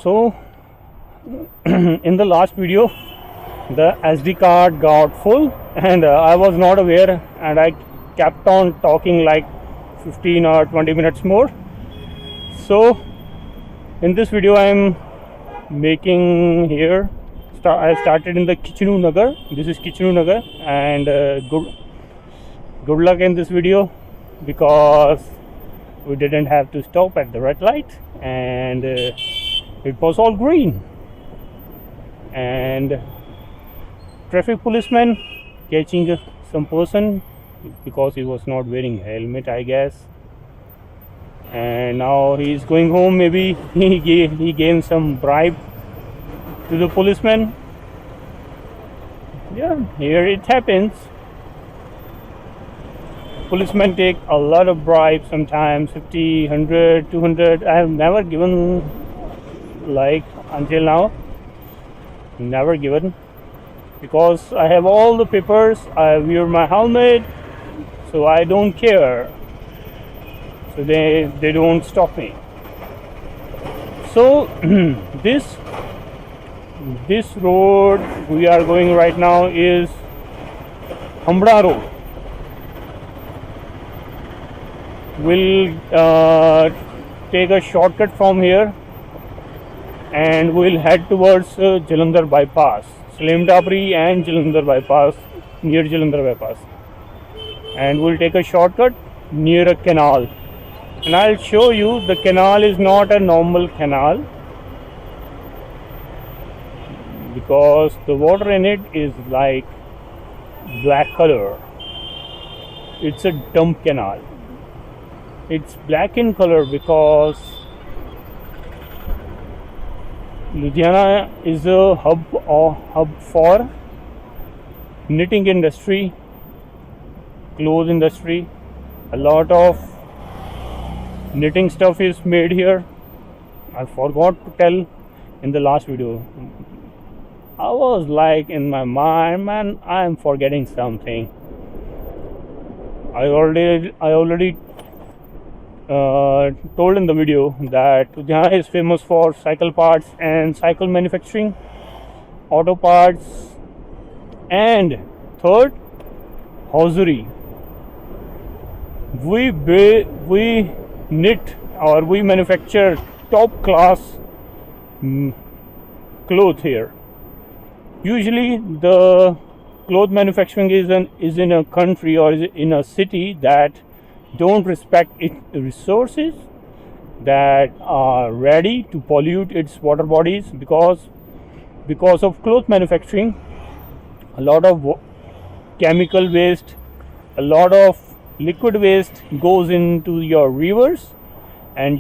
So in the last video the SD card got full and I was not aware, and I kept on talking like 15 or 20 minutes more. So in this video I am making here, I started in the Kitchlu Nagar. This is Kitchlu Nagar, and good luck in this video because we didn't have to stop at the red light, and it was all green, and traffic policeman catching some person because he was not wearing helmet, I guess, and now he is going home. Maybe he gave some bribe to the policeman. Yeah, here it happens. Policemen take a lot of bribes, sometimes 50, 100, 200. I have never given, like until now, never given, because I have all the papers, I wear my helmet, so I don't care. So they don't stop me. So this road we are going right now is Hambra Road. We'll take a shortcut from here and we'll head towards Jalandhar bypass, Salem tabri and Jalandhar bypass, near Jalandhar bypass, and we'll take a shortcut near a canal, and I'll show you the canal is not a normal canal because the water in it is like black color. It's a dump canal. It's black in color because Ludhiana is a hub for knitting industry, clothes industry. A lot of knitting stuff is made here. I forgot to tell in the last video. I was like in my mind, man, I am forgetting something. I already told in the video that Ludhiana is famous for cycle parts and cycle manufacturing, auto parts, and third, hosiery. We knit or we manufacture top class clothes here. Usually the cloth manufacturing is in a country or is in a city that don't respect its resources, that are ready to pollute its water bodies because of cloth manufacturing. A lot of chemical waste, a lot of liquid waste goes into your rivers, and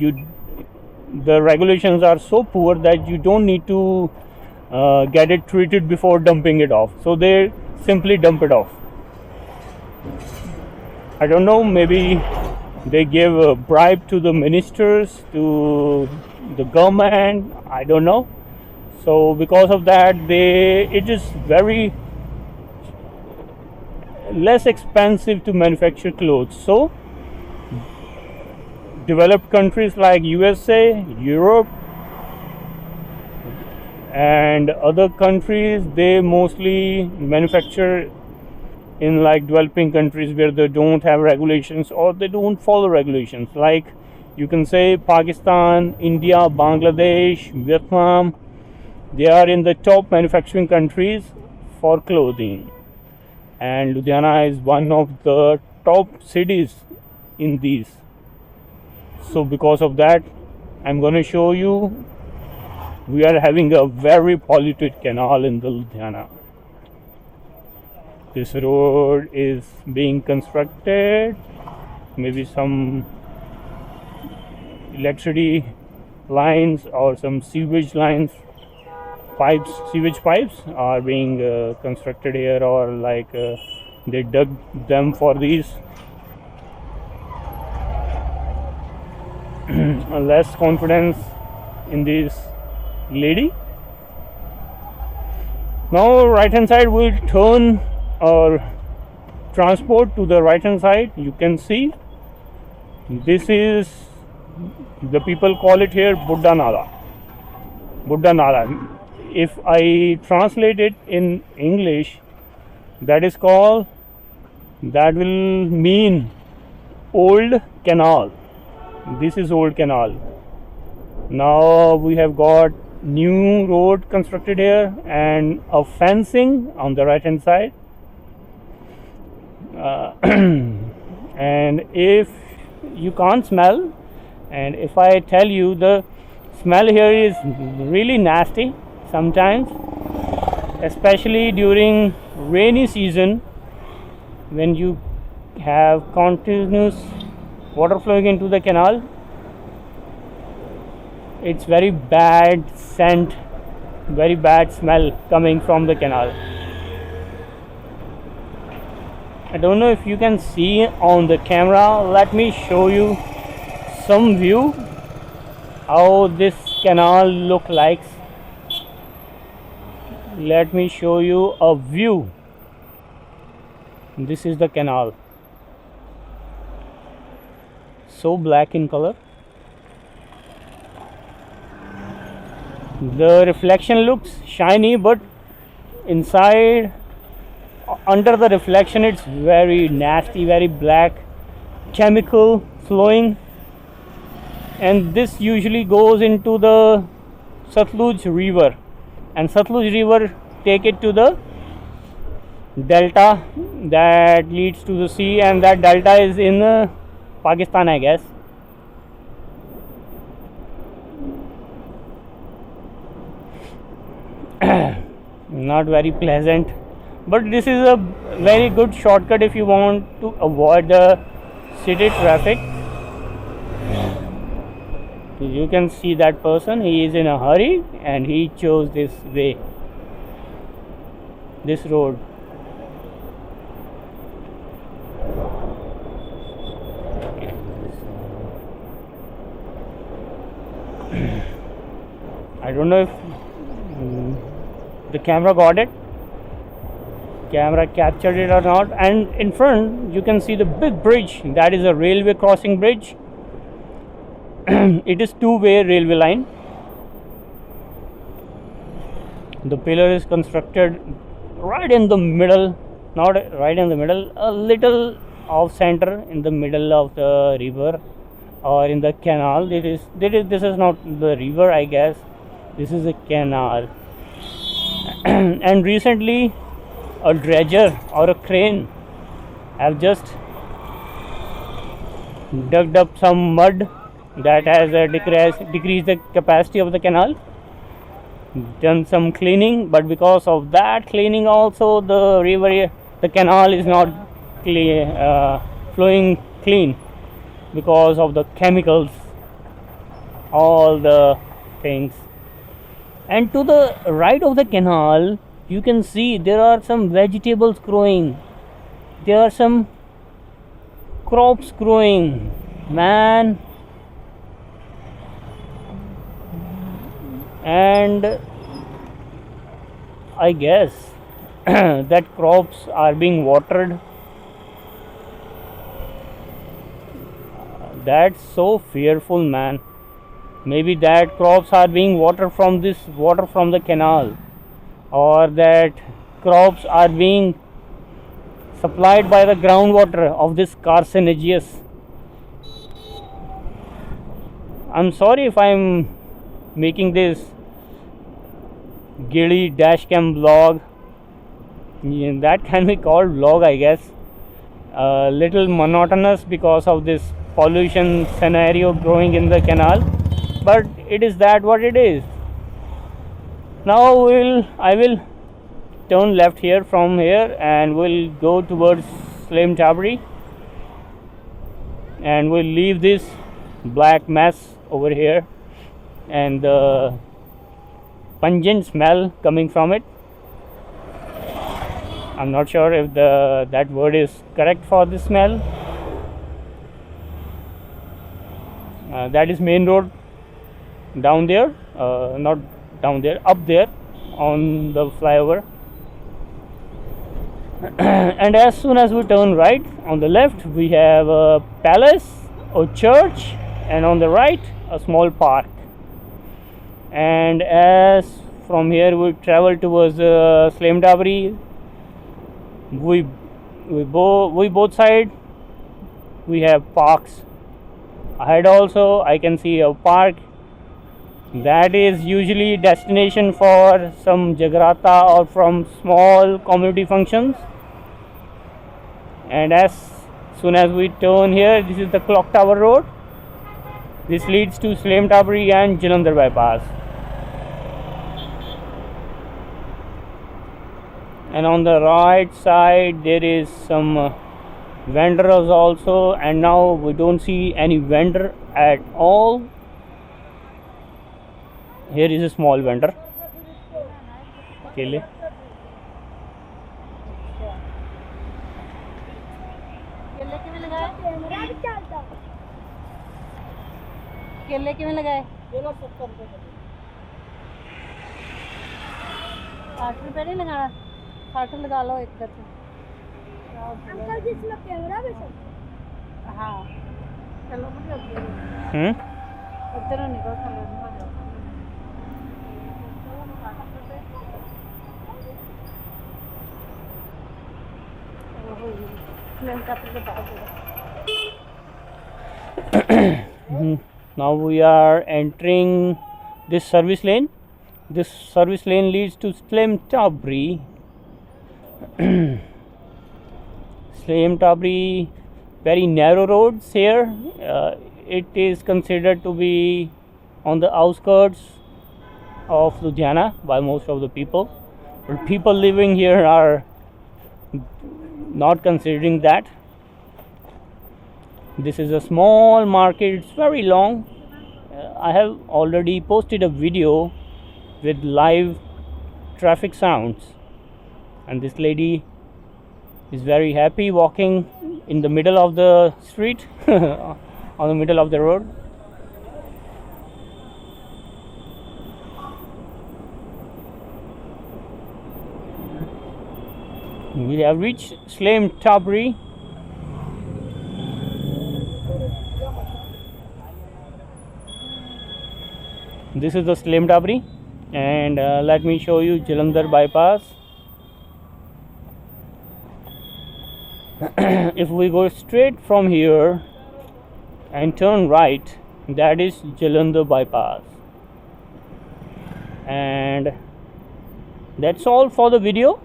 the regulations are so poor that you don't need to get it treated before dumping it off, so they simply dump it off. I don't know, maybe they give a bribe to the ministers, to the government, I don't know. So because of that, it is very less expensive to manufacture clothes. So developed countries like USA, Europe, and other countries, they mostly manufacture in like developing countries where they don't have regulations or they don't follow regulations. Like you can say Pakistan, India, Bangladesh, Vietnam, they are in the top manufacturing countries for clothing, and Ludhiana is one of the top cities in these. So because of that, I'm going to show you we are having a very polluted canal in the Ludhiana. This road is being constructed. Maybe some electricity lines or some sewage lines, sewage pipes are being constructed here, or like they dug them for these. Less confidence in this lady. Now right hand side we'll turn our transport to the right hand side. You can see this is, the people call it here Buddha Nala. Buddha Nala. If I translate it in English, that will mean old canal. This is old canal. Now we have got new road constructed here and a fencing on the right hand side. And if you can't smell, and if I tell you, the smell here is really nasty sometimes, especially during rainy season when you have continuous water flowing into the canal. It's very bad scent, very bad smell coming from the canal. I don't know if you can see on the camera. Let me show you some view how this canal look like. Let me show you a view. This is the canal, so black in color. The reflection looks shiny, but inside, under the reflection, it's very nasty, very black, chemical flowing. And this usually goes into the Sutlej River, and Sutlej River take it to the delta that leads to the sea, and that delta is in Pakistan, I guess. Not very pleasant, but this is a very good shortcut if you want to avoid the city traffic. You can see that person, he is in a hurry and he chose this way, this road. I don't know if the camera got it, camera captured it or not. And in front you can see the big bridge, that is a railway crossing bridge. It is two-way railway line. The pillar is constructed right in the middle, not right in the middle, a little off center in the middle of the river or in the canal. This is not the river, I guess. This is a canal. And recently a dredger or a crane have just dug up some mud that has decreased the capacity of the canal, done some cleaning, but because of that cleaning also the canal is not flowing clean because of the chemicals, all the things. And to the right of the canal you can see there are some vegetables growing, there are some crops growing, man. And I guess that crops are being watered. That's so fearful, man. Maybe that crops are being watered from this water from the canal, or that crops are being supplied by the groundwater of this carcinogenous. I'm sorry if I'm making this giddy DashCam vlog. That can be called vlog, I guess. A little monotonous because of this pollution scenario growing in the canal, but it is that what it is. Now I will turn left here from here and we'll go towards Salem tabri, and we'll leave this black mess over here and the pungent smell coming from it. I'm not sure if that word is correct for this smell. That is main road down there, not down there, up there on the flyover. And as soon as we turn right, on the left we have a palace or church, and on the right a small park. And as from here we travel towards Salem tabri, we both side we have parks. Ahead also I can see a park that is usually destination for some jagrata or from small community functions. And as soon as we turn here, this is the clock tower road. This leads to Salem tabri and Jalandhar bypass. And on the right side there is some vendors also, and now we don't see any vendor at all. Here is a small vendor. Kele. केले किमें लगाए? 60 रुपए नहीं लगाना, 60 लगा लो एक दर्जन। Uncle जी इसमें camera भी सब? हाँ, चलो मुझे उधर निकल चलो Now we are entering this service lane. This service lane leads to Salem tabri. Salem tabri, very narrow roads here. It is considered to be on the outskirts of Ludhiana by most of the people, but people living here are not considering that. This is a small market, it's very long. I have already posted a video with live traffic sounds, and this lady is very happy walking in the middle of the street on the middle of the road. We have reached Salem tabri. This is the Salem tabri, and let me show you Jalandhar bypass. If we go straight from here and turn right, that is Jalandhar bypass. And that's all for the video.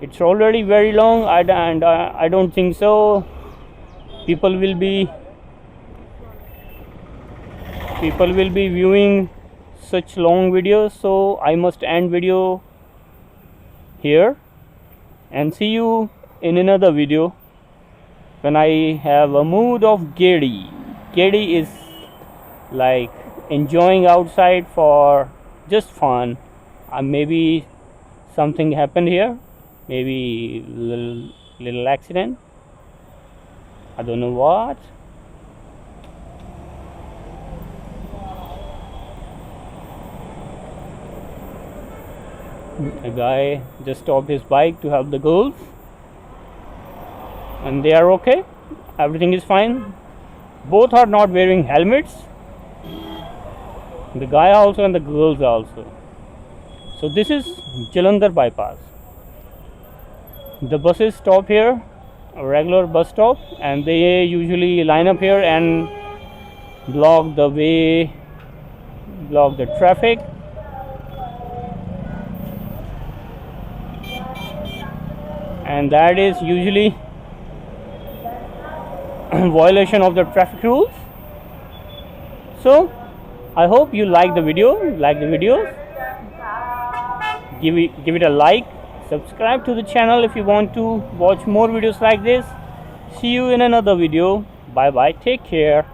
It's already very long, and I don't think so people will be viewing such long videos, so I must end video here and see you in another video when I have a mood of Gedi. Gedi is like enjoying outside for just fun. Maybe something happened here, maybe little accident, I don't know what. A guy just stopped his bike to help the girls, and they are okay, everything is fine. Both are not wearing helmets, the guy also and the girls also. So this is Jalandhar bypass. The buses stop here, a regular bus stop, and they usually line up here and block the way, block the traffic. And that is usually violation of the traffic rules. So I hope you like the video, give it a like, subscribe to the channel if you want to watch more videos like this. See you in another video. Bye bye, take care.